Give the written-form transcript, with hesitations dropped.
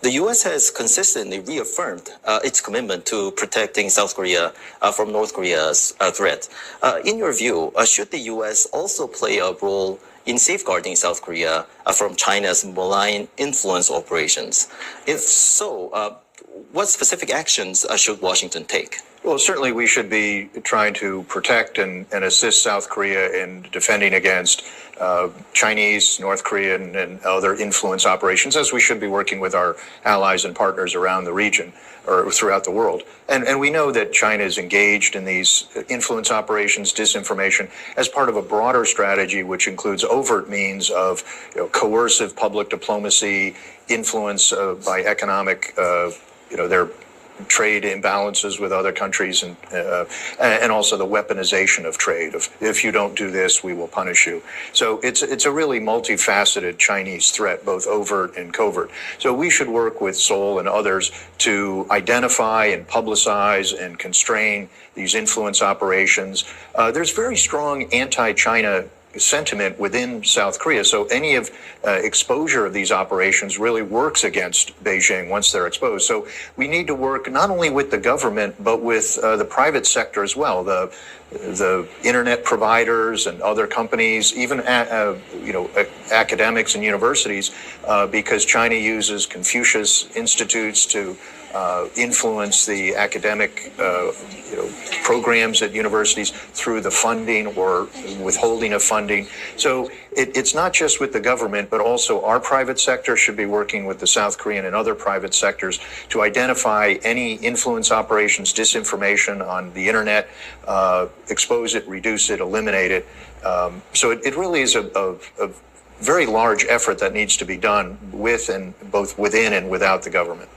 The U.S. has consistently reaffirmed its commitment to protecting South Korea from North Korea's threat. In your view, should the U.S. also play a role in safeguarding South Korea from China's malign influence operations? If so, what specific actions should Washington take? Well, certainly we should be trying to protect and assist South Korea in defending against Chinese, North Korean, and other influence operations, as we should be working with our allies and partners around the region or throughout the world. And we know that China is engaged in these influence operations, disinformation, as part of a broader strategy, which includes overt means of coercive public diplomacy, influence by economic, their trade imbalances with other countries, and also the weaponization of trade. If you don't do this, we will punish you. So it's a really multifaceted Chinese threat, both overt and covert. So we should work with Seoul and others to identify and publicize and constrain these influence operations. There's very strong anti-China sentiment within South Korea. So any of exposure of these operations really works against Beijing once they're exposed. So we need to work not only with the government, but with the private sector as well, the internet providers and other companies, even academics and universities, because China uses Confucius institutes to influence the academic programs at universities through the funding or withholding of funding. So it's not just with the government, but also our private sector should be working with the South Korean and other private sectors to identify any influence operations, disinformation on the internet, expose it, reduce it, eliminate it. So it really is a very large effort that needs to be done with and both within and without the government.